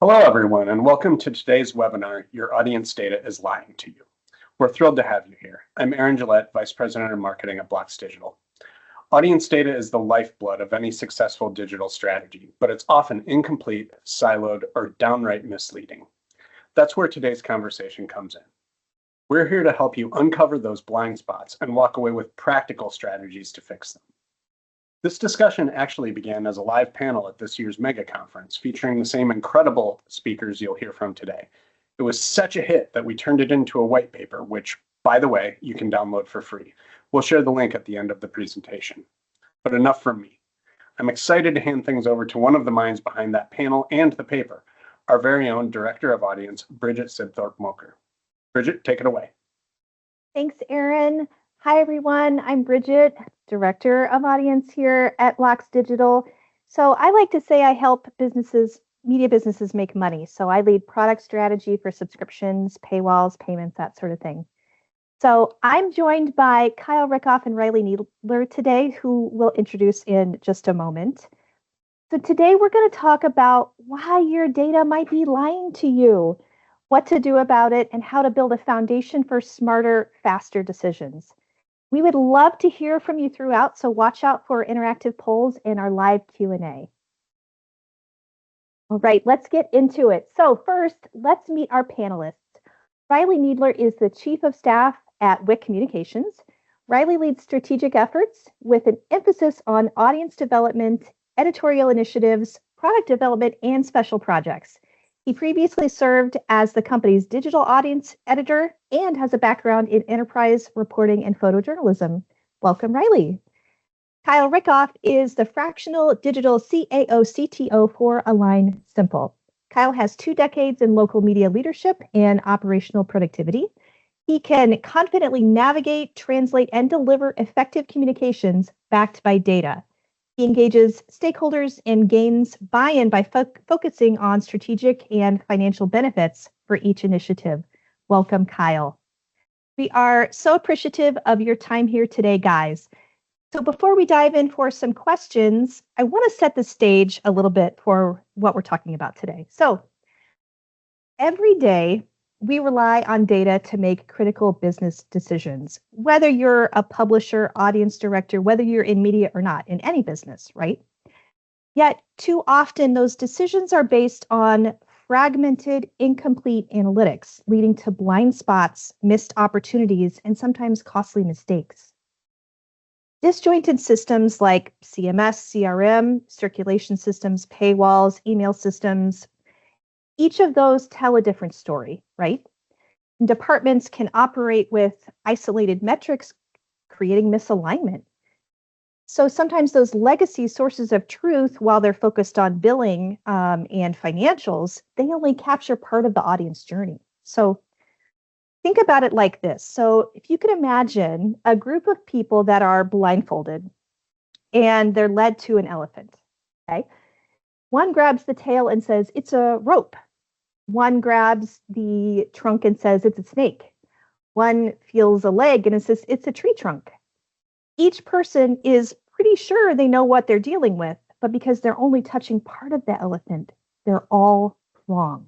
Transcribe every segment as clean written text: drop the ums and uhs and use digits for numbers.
Hello, everyone, and welcome to today's webinar, Your Audience Data is Lying to You. We're thrilled to have you here. I'm Aaron Gillette, Vice President of Marketing at BLOX Digital. Audience data is the lifeblood of any successful digital strategy, but it's often incomplete, siloed, or downright misleading. That's where today's conversation comes in. We're here to help you uncover those blind spots and walk away with practical strategies to fix them. This discussion actually began as a live panel at this year's mega conference featuring the same incredible speakers you'll hear from today. It was such a hit that we turned it into a white paper, which, by the way, you can download for free. We'll share the link at the end of the presentation. But enough from me. I'm excited to hand things over to one of the minds behind that panel and the paper, our very own Director of Audience, Bridget Sidthorpe-Moker. Bridget, take it away. Thanks, Aaron. Hi, everyone. I'm Bridget, Director of Audience here at BLOX Digital. So I like to say I help media businesses make money. So I lead product strategy for subscriptions, paywalls, payments, that sort of thing. So I'm joined by Kyle Rickoff and Riley Needler today, who we'll introduce in just a moment. So today we're going to talk about why your data might be lying to you, what to do about it, and how to build a foundation for smarter, faster decisions. We would love to hear from you throughout, so watch out for interactive polls in our live Q&A. All right, let's get into it. So first, let's meet our panelists. Riley Needler is the Chief of Staff at WIC Communications. Riley leads strategic efforts with an emphasis on audience development, editorial initiatives, product development, and special projects. He previously served as the company's digital audience editor and has a background in enterprise reporting and photojournalism. Welcome, Riley. Kyle Rickoff is the fractional digital CAO/CTO for Align Simple. Kyle has 2 decades in local media leadership and operational productivity. He can confidently navigate, translate, and deliver effective communications backed by data. He engages stakeholders and gains buy-in by focusing on strategic and financial benefits for each initiative. Welcome, Kyle. We are so appreciative of your time here today, guys. So before we dive in for some questions, I want to set the stage a little bit for what we're talking about today. So every day, we rely on data to make critical business decisions, whether you're a publisher, audience director, whether you're in media or not, in any business, right? Yet, too often, those decisions are based on fragmented, incomplete analytics, leading to blind spots, missed opportunities, and sometimes costly mistakes. Disjointed systems like CMS, CRM, circulation systems, paywalls, email systems, each of those tell a different story, right? And departments can operate with isolated metrics, creating misalignment. So sometimes those legacy sources of truth, while they're focused on billing and financials, they only capture part of the audience journey. So think about it like this. So if you could imagine a group of people that are blindfolded and they're led to an elephant, okay? One grabs the tail and says, it's a rope. One grabs the trunk and says, it's a snake. One feels a leg and it says, it's a tree trunk. Each person is pretty sure they know what they're dealing with, but because they're only touching part of the elephant, they're all wrong.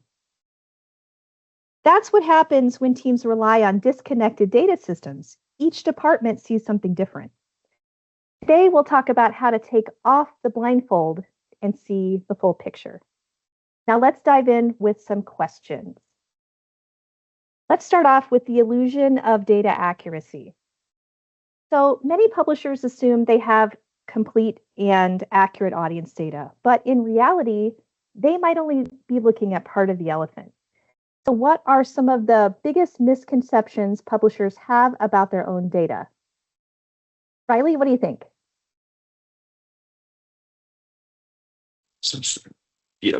That's what happens when teams rely on disconnected data systems. Each department sees something different. Today, we'll talk about how to take off the blindfold and see the full picture. Now let's dive in with some questions. Let's start off with the illusion of data accuracy. So many publishers assume they have complete and accurate audience data, but in reality, they might only be looking at part of the elephant. So what are some of the biggest misconceptions publishers have about their own data? Riley, what do you think?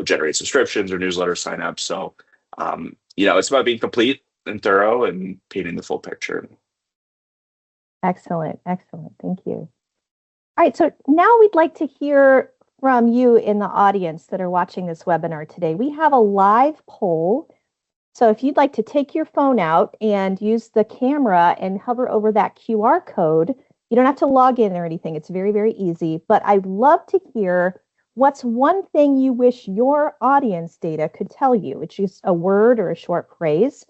Generate subscriptions or newsletter signups. So, it's about being complete and thorough and painting the full picture. Excellent. Thank you. All right, so now we'd like to hear from you in the audience that are watching this webinar today. We have a live poll. So if you'd like to take your phone out and use the camera and hover over that QR code, you don't have to log in or anything. It's very, very easy. But I'd love to hear What's one thing you wish your audience data could tell you? It's just a word or a short phrase.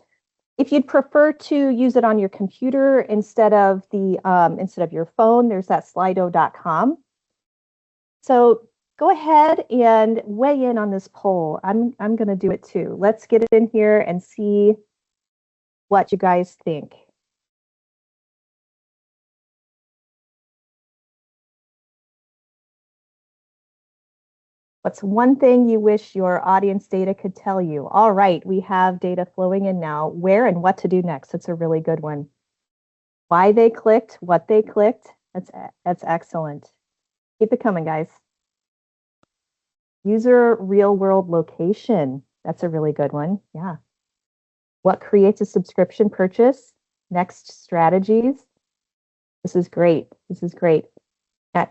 If you'd prefer to use it on your computer instead of your phone, there's that slido.com. So go ahead and weigh in on this poll. I'm going to do it too. Let's get it in here and see what you guys think. What's one thing you wish your audience data could tell you? All right, we have data flowing in now. Where and what to do next? That's a really good one. Why they clicked, what they clicked. That's excellent. Keep it coming, guys. User real world location. That's a really good one. Yeah. What creates a subscription purchase? Next strategies. This is great. This is great.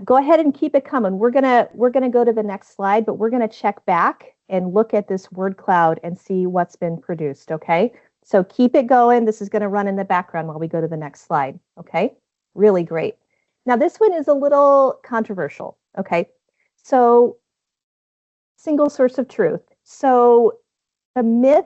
Go ahead and keep it coming. We're gonna go to the next slide, but we're gonna check back and look at this word cloud and see what's been produced. Okay, so keep it going. This is gonna run in the background while we go to the next slide. Okay, really great. Now this one is a little controversial. Okay, so single source of truth. So the myth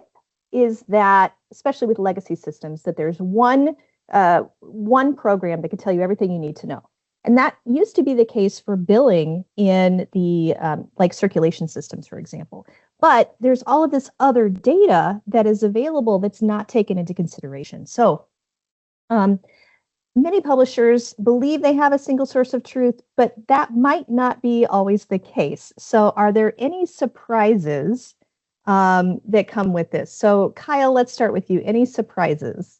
is that, especially with legacy systems, that there's one program that can tell you everything you need to know. And that used to be the case for billing in the like circulation systems, for example. But there's all of this other data that is available that's not taken into consideration. So many publishers believe they have a single source of truth, but that might not be always the case. So are there any surprises that come with this? So Kyle, let's start with you. Any surprises?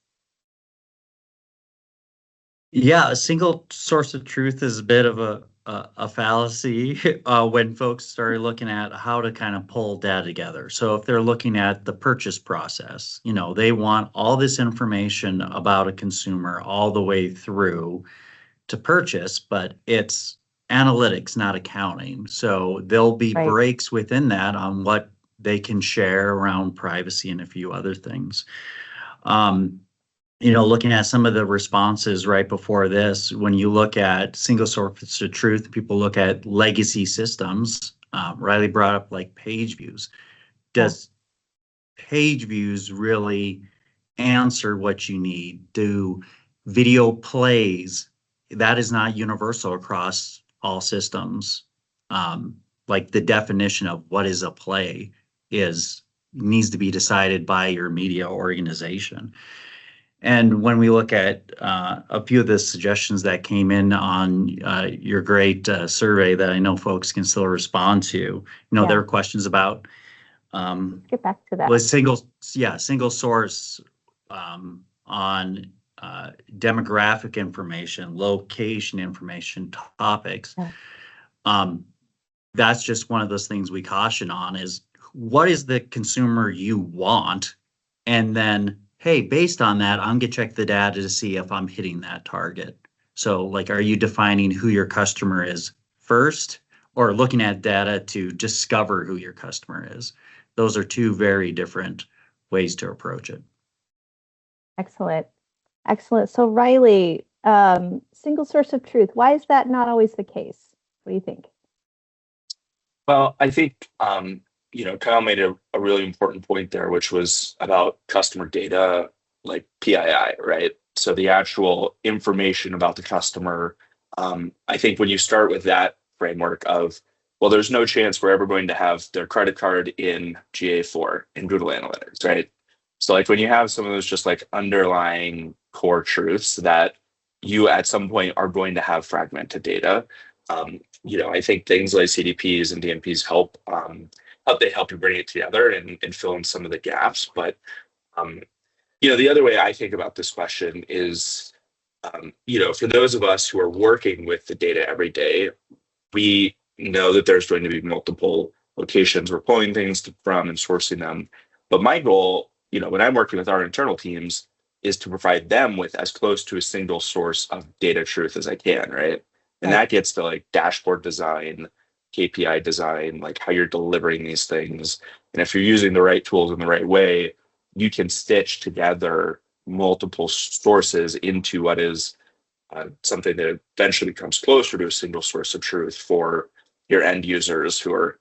Yeah, a single source of truth is a bit of a fallacy when folks start looking at how to kind of pull data together. So if they're looking at the purchase process, you know, they want all this information about a consumer all the way through to purchase, but it's analytics, not accounting. So there'll be Right. breaks within that on what they can share around privacy and a few other things. You know, looking at some of the responses right before this, when you look at single source of truth, people look at legacy systems. Riley brought up like page views. Does page views really answer what you need? Do video plays, that is not universal across all systems. Like the definition of what is a play needs to be decided by your media organization. And when we look at a few of the suggestions that came in on your great survey that I know folks can still respond to, you know, there are questions about Get back to that. was single source on demographic information, location information, topics. Yeah. That's just one of those things we caution on is what is the consumer you want, and then hey, based on that, I'm gonna check the data to see if I'm hitting that target. So like, are you defining who your customer is first, or looking at data to discover who your customer is? Those are two very different ways to approach it. Excellent. Excellent. So Riley, single source of truth, why is that not always the case? What do you think? Well, I think you know, Kyle made a really important point there, which was about customer data, like PII, right? So the actual information about the customer. I think when you start with that framework of, well, there's no chance we're ever going to have their credit card in GA4 in Google Analytics, right? So like when you have some of those just like underlying core truths that you at some point are going to have fragmented data, you know, I think things like CDPs and DMPs help you bring it together and fill in some of the gaps. But you know, the other way I think about this question is, you know, for those of us who are working with the data every day, we know that there's going to be multiple locations we're pulling things from and sourcing them. But my goal, you know, when I'm working with our internal teams, is to provide them with as close to a single source of data truth as I can, right? And that gets to like dashboard design, KPI design, like how you're delivering these things. And if you're using the right tools in the right way, you can stitch together multiple sources into what is something that eventually comes closer to a single source of truth for your end users who are,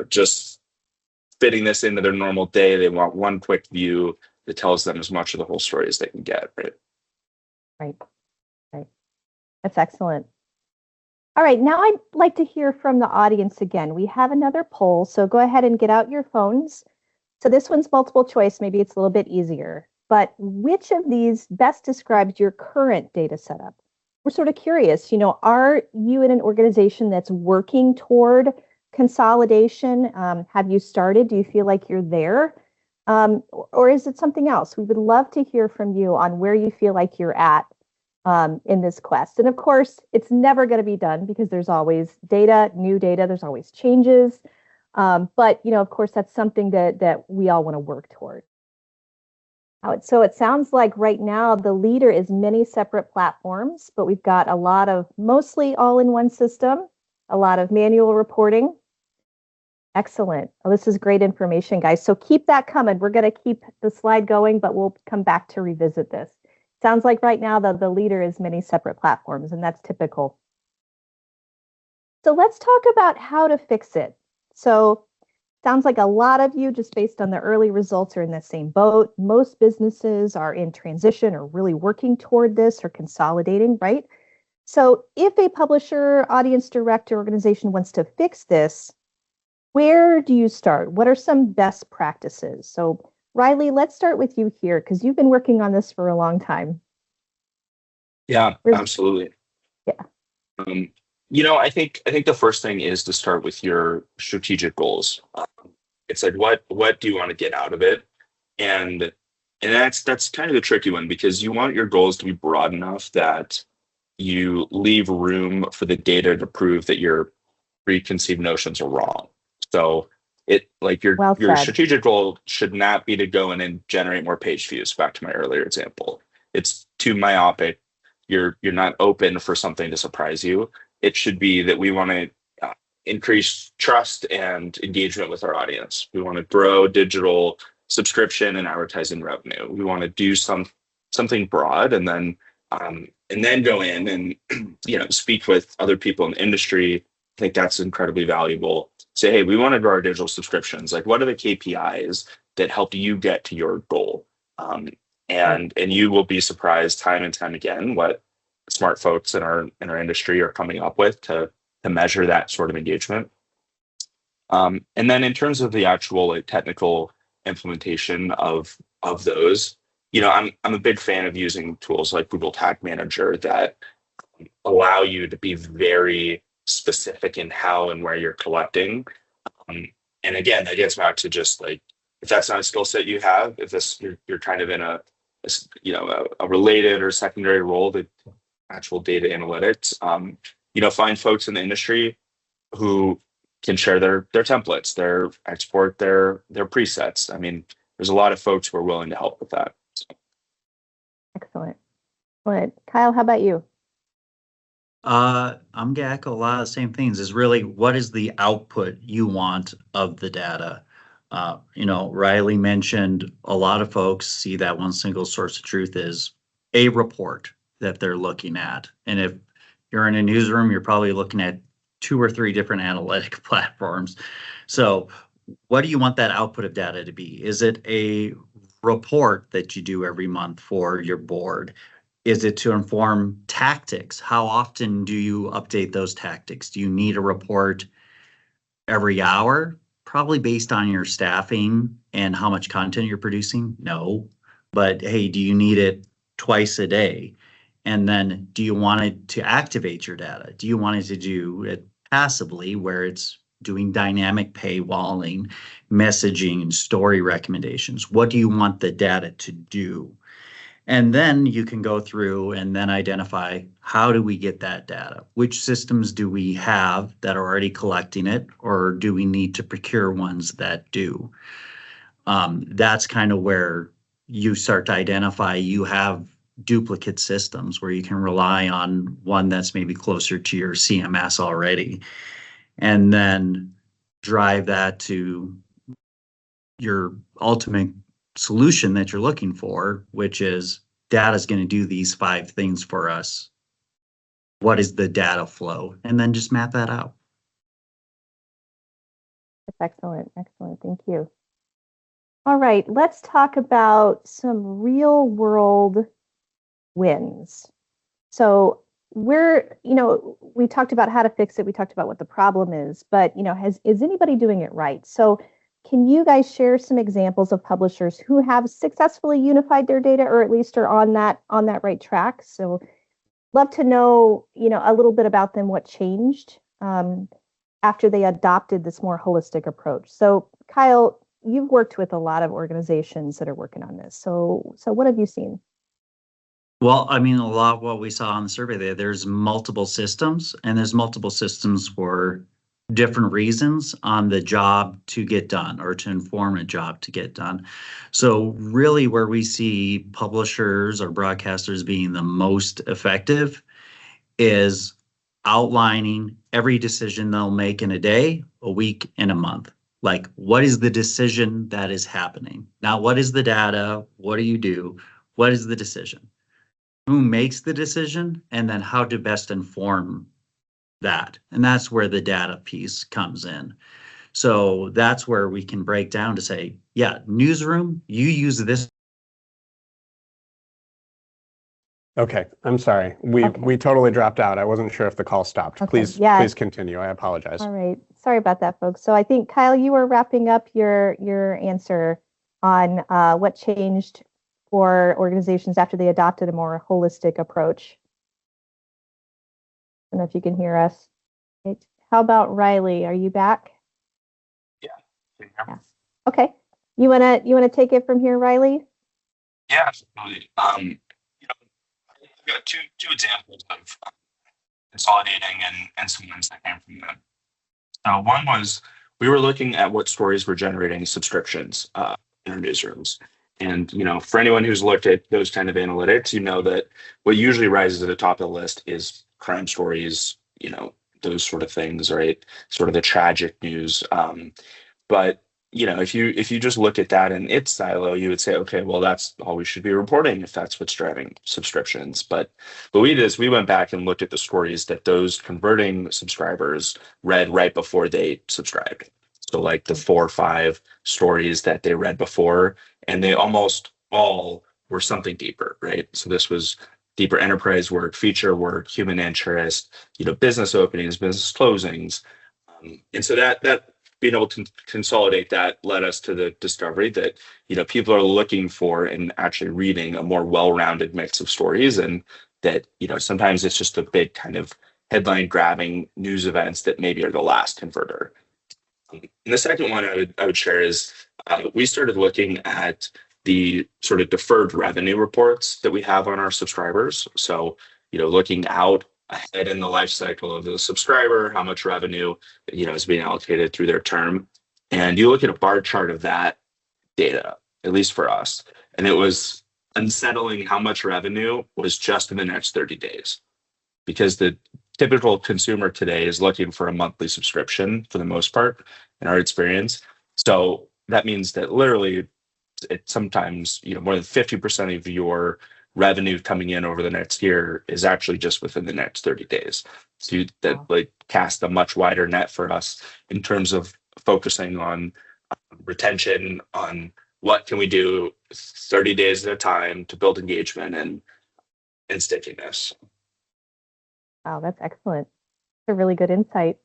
just fitting this into their normal day. They want one quick view that tells them as much of the whole story as they can get, right? Right. That's excellent. All right, now I'd like to hear from the audience again. We have another poll, so go ahead and get out your phones. So this one's multiple choice, maybe it's a little bit easier. But which of these best describes your current data setup? We're sort of curious, are you in an organization that's working toward consolidation? Have you started? Do you feel like you're there? Or is it something else? We would love to hear from you on where you feel like you're at in this quest. And of course, it's never going to be done because there's always data, new data, there's always changes. But, of course, that's something that we all want to work toward. So it sounds like right now the leader is many separate platforms, but we've got a lot of mostly all in one system, a lot of manual reporting. Excellent. Oh, this is great information, guys. So keep that coming. We're going to keep the slide going, but we'll come back to revisit this. Sounds like right now the leader is many separate platforms, and that's typical. So let's talk about how to fix it. So sounds like a lot of you, just based on the early results, are in the same boat. Most businesses are in transition or really working toward this or consolidating, right? So if a publisher, audience director organization wants to fix this, where do you start? What are some best practices? So Riley, let's start with you here because you've been working on this for a long time. Yeah, absolutely. Yeah. I think the first thing is to start with your strategic goals. It's like what do you want to get out of it, and that's kind of the tricky one because you want your goals to be broad enough that you leave room for the data to prove that your preconceived notions are wrong. So your strategic goal should not be to go in and generate more page views. Back to my earlier example, it's too myopic. You're not open for something to surprise you. It should be that we want to increase trust and engagement with our audience. We want to grow digital subscription and advertising revenue. We want to do something broad, and then go in and speak with other people in the industry. I think that's incredibly valuable. Say, hey, we want to grow our digital subscriptions. Like, what are the KPIs that help you get to your goal? And you will be surprised time and time again what smart folks in our industry are coming up with to measure that sort of engagement. And then in terms of the actual technical implementation of those, I'm a big fan of using tools like Google Tag Manager that allow you to be very specific in how and where you're collecting. And again, that gets back to just like, if that's not a skill set you have, if you're kind of in a related or secondary role to actual data analytics, find folks in the industry who can share their templates, export their presets. I mean, there's a lot of folks who are willing to help with that. So. Excellent. Kyle, how about you? I'm gonna echo a lot of the same things. Is really what is the output you want of the data? Riley mentioned a lot of folks see that one single source of truth is a report that they're looking at. And if you're in a newsroom, you're probably looking at 2 or 3 different analytic platforms. So what do you want that output of data to be? Is it a report that you do every month for your board? Is it to inform tactics? How often do you update those tactics? Do you need a report every hour? Probably based on your staffing and how much content you're producing? No. But hey, do you need it twice a day? And then do you want it to activate your data? Do you want it to do it passively where it's doing dynamic paywalling, messaging, story recommendations? What do you want the data to do? And then you can go through and then identify, how do we get that data? Which systems do we have that are already collecting it, or do we need to procure ones that do? That's kind of where you start to identify you have duplicate systems where you can rely on one that's maybe closer to your CMS already, and then drive that to your ultimate solution that you're looking for, which is data is going to do these 5 things for us. What is the data flow? And then just map that out. That's excellent. Excellent. Thank you. All right, let's talk about some real world wins. So we talked about how to fix it. We talked about what the problem is, but is anybody doing it right? So can you guys share some examples of publishers who have successfully unified their data, or at least are on that right track? So love to know, a little bit about them, what changed after they adopted this more holistic approach. So Kyle, you've worked with a lot of organizations that are working on this. So what have you seen? Well, I mean, a lot of what we saw on the survey there's multiple systems, and there's multiple systems for different reasons on the job to get done or to inform a job to get done. So really where we see publishers or broadcasters being the most effective is outlining every decision they'll make in a day, a week, and a month. Like, what is the decision that is happening? Now, what is the data? What do you do? What is the decision? Who makes the decision, and then how to best inform that. And that's where the data piece comes in. So that's where we can break down to say, yeah, newsroom, you use this. Okay, I'm sorry. We totally dropped out. I wasn't sure if the call stopped. Okay. Please continue. I apologize. All right. Sorry about that, folks. So I think, Kyle, you were wrapping up your answer on what changed for organizations after they adopted a more holistic approach. I don't know if you can hear us. Okay. How about Riley? Are you back? Yeah. Yeah. Okay. You wanna take it from here, Riley? Yeah, absolutely. I've got two examples of consolidating and some ones that came from them. One was we were looking at what stories were generating subscriptions in our newsrooms. And for anyone who's looked at those kind of analytics, that what usually rises at the top of the list is crime stories, those sort of things, right? Sort of the tragic news. But if you just look at that in its silo, you would say, okay, well, that's all we should be reporting if that's what's driving subscriptions. But what we did is we went back and looked at the stories that those converting subscribers read right before they subscribed. So like the 4 or 5 stories that they read before, and they almost all were something deeper, right? So this was deeper enterprise work, feature work, human interest, business openings, business closings. And so that being able to consolidate that led us to the discovery that people are looking for and actually reading a more well-rounded mix of stories, and that sometimes it's just a big kind of headline grabbing news events that maybe are the last converter. And the second one I would share is we started looking at the sort of deferred revenue reports that we have on our subscribers. So looking out ahead in the life cycle of the subscriber, how much revenue is being allocated through their term. And you look at a bar chart of that data, at least for us, and it was unsettling how much revenue was just in the next 30 days. Because the typical consumer today is looking for a monthly subscription for the most part, in our experience. So that means that literally it's sometimes more than 50% of your revenue coming in over the next year is actually just within the next 30 days. So that like cast a much wider net for us in terms of focusing on retention, on what can we do 30 days at a time to build engagement and stickiness. Wow, that's excellent. That's a really good insight.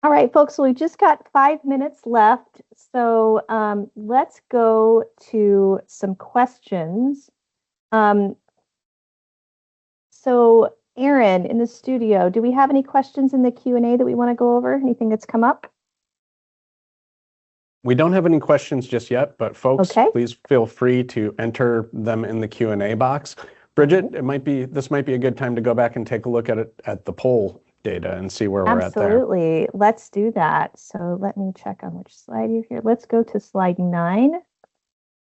All right, folks, so we've just got 5 minutes left. So let's go to some questions. So Aaron, in the studio, do we have any questions in the Q&A that we want to go over? Anything that's come up? We don't have any questions just yet, but folks, please feel free to enter them in the Q&A box. Bridget, this might be a good time to go back and take a look at the poll data and see where we're at there. Absolutely. Let's do that. So let me check on which slide you're here. Let's go to slide 9.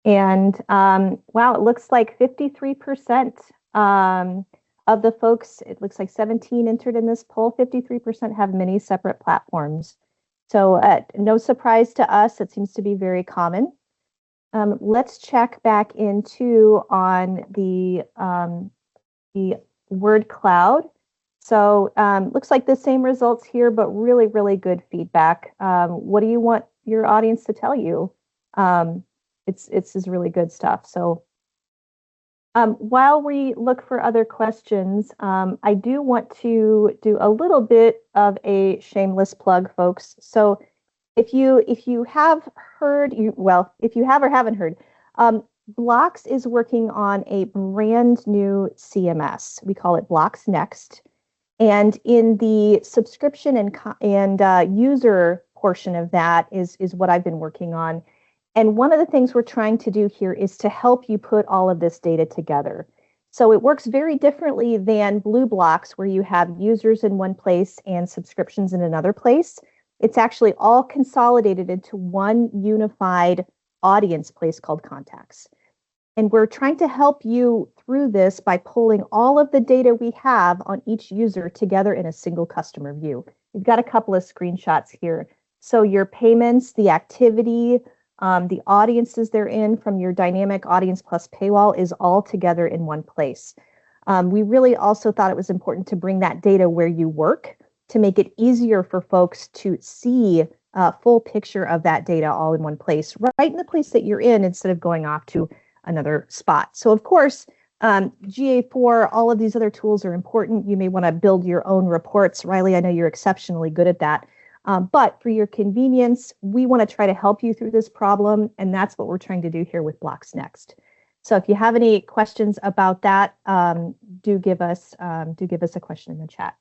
And wow, it looks like 53% of the folks, it looks like 17 entered in this poll, 53% have many separate platforms. So no surprise to us, it seems to be very common. Let's check back into on the word cloud. So looks like the same results here, but really, really good feedback. What do you want your audience to tell you? It's is really good stuff. So while we look for other questions, I do want to do a little bit of a shameless plug, folks. So if you have heard, if you have or haven't heard, BLOX is working on a brand new CMS. We call it BLOX Next. And in the subscription and user portion of that is what I've been working on. And one of the things we're trying to do here is to help you put all of this data together. So it works very differently than Blue Blocks, where you have users in one place and subscriptions in another place. It's actually all consolidated into one unified audience place called Contacts. And we're trying to help you through this by pulling all of the data we have on each user together in a single customer view. We've got a couple of screenshots here. So your payments, the activity, the audiences they're in from your dynamic audience plus paywall is all together in one place. We really also thought it was important to bring that data where you work to make it easier for folks to see a full picture of that data all in one place, right in the place that you're in, instead of going off to another spot. So of course, GA4, all of these other tools are important. You may want to build your own reports. Riley, I know you're exceptionally good at that. But for your convenience, we want to try to help you through this problem, and that's what we're trying to do here with BLOX Next. So if you have any questions about that, do give us a question in the chat.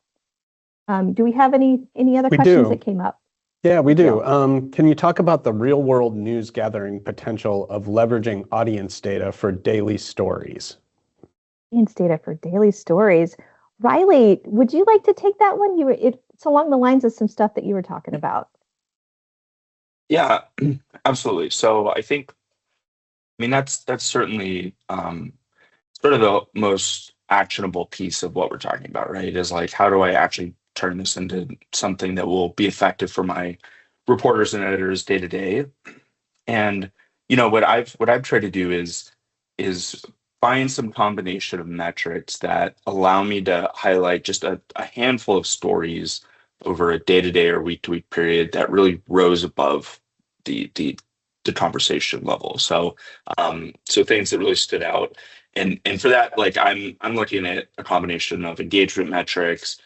Do we have any other questions that came up? Yeah, we do. Can you talk about the real-world news gathering potential of leveraging audience data for daily stories? Audience data for daily stories. Riley, would you like to take that one? It's along the lines of some stuff that you were talking about. Yeah, absolutely. So I mean, that's certainly sort of the most actionable piece of what we're talking about, right? Is like, how do I actually turn this into something that will be effective for my reporters and editors day to day? And what I've tried to do is find some combination of metrics that allow me to highlight just a handful of stories over a day-to-day or week-to-week period that really rose above the conversation level. So things that really stood out. And for that, like I'm looking at a combination of engagement metrics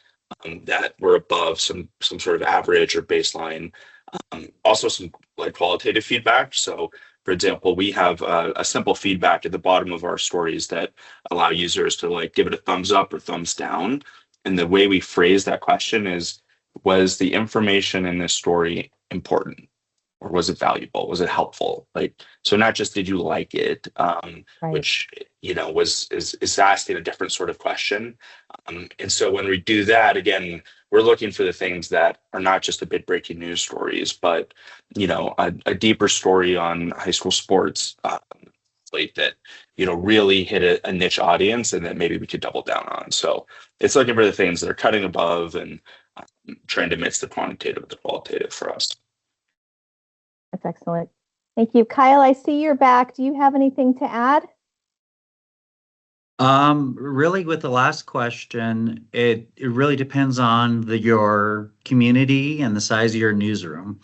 that were above some sort of average or baseline. Also some like qualitative feedback. So for example, we have a simple feedback at the bottom of our stories that allow users to like give it a thumbs up or thumbs down. And the way we phrase that question is, was the information in this story important? Or was it valuable? Was it helpful? Like, so not just did you like it, Right. which is asking a different sort of question. And so when we do that, again, we're looking for the things that are not just the big breaking news stories, but a deeper story on high school sports that really hit a niche audience and that maybe we could double down on. So it's looking for the things that are cutting above and trying to mix the quantitative with the qualitative for us. That's excellent. Thank you. Kyle, I see you're back. Do you have anything to add? Really with the last question, it really depends on your community and the size of your newsroom.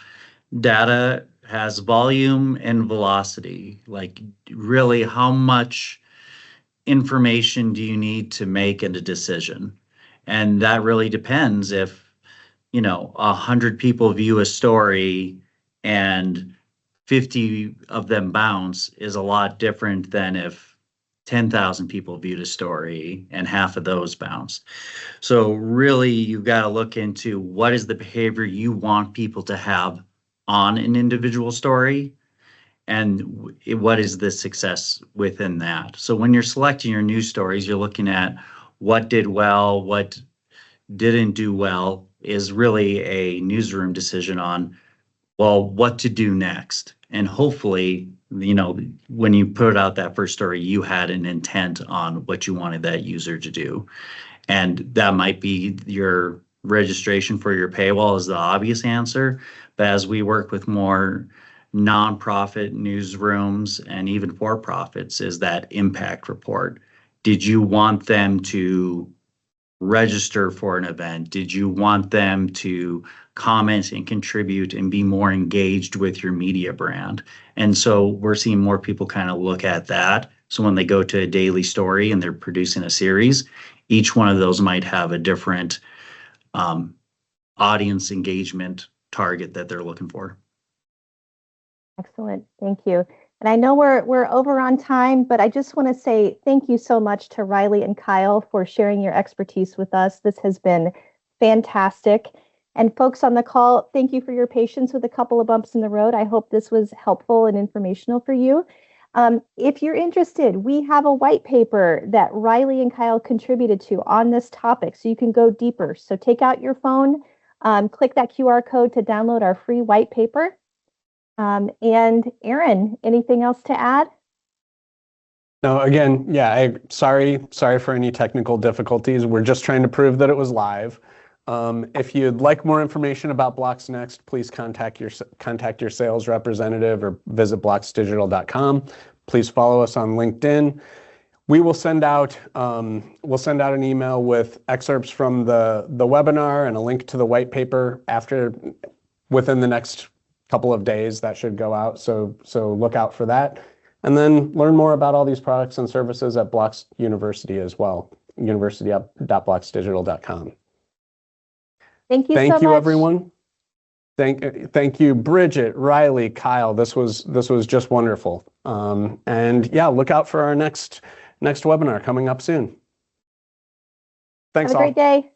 Data has volume and velocity. Like really, how much information do you need to make a decision? And that really depends if 100 people view a story and 50 of them bounce is a lot different than if 10,000 people viewed a story and half of those bounced. So really, you've got to look into what is the behavior you want people to have on an individual story and what is the success within that. So when you're selecting your news stories, you're looking at what did well, what didn't do well is really a newsroom decision on, well, what to do next. And hopefully, when you put out that first story, you had an intent on what you wanted that user to do. And that might be your registration for your paywall is the obvious answer. But as we work with more nonprofit newsrooms and even for-profits, is that impact report. Did you want them to register for an event? Did you want them to comment and contribute and be more engaged with your media brand? And so we're seeing more people kind of look at that. So when they go to a daily story and they're producing a series, each one of those might have a different audience engagement target that they're looking for. Excellent. Thank you. And I know we're over on time, but I just want to say thank you so much to Riley and Kyle for sharing your expertise with us. This has been fantastic. And folks on the call, thank you for your patience with a couple of bumps in the road. I hope this was helpful and informational for you. If you're interested, we have a white paper that Riley and Kyle contributed to on this topic, so you can go deeper. So take out your phone, click that QR code to download our free white paper. And Aaron, anything else to add? No, again, yeah, sorry for any technical difficulties. We're just trying to prove that it was live. If you'd like more information about BLOX Next, please contact your sales representative or visit bloxdigital.com. Please follow us on LinkedIn. We will send out an email with excerpts from the webinar and a link to the white paper within the next couple of days. That should go out, so look out for that. And then learn more about all these products and services at BLOX University as well, university.bloxdigital.com. Thank you so much. Thank you, everyone. Thank you, Bridget, Riley, Kyle. This was just wonderful. And yeah, look out for our next webinar coming up soon. Thanks all. Have a great day.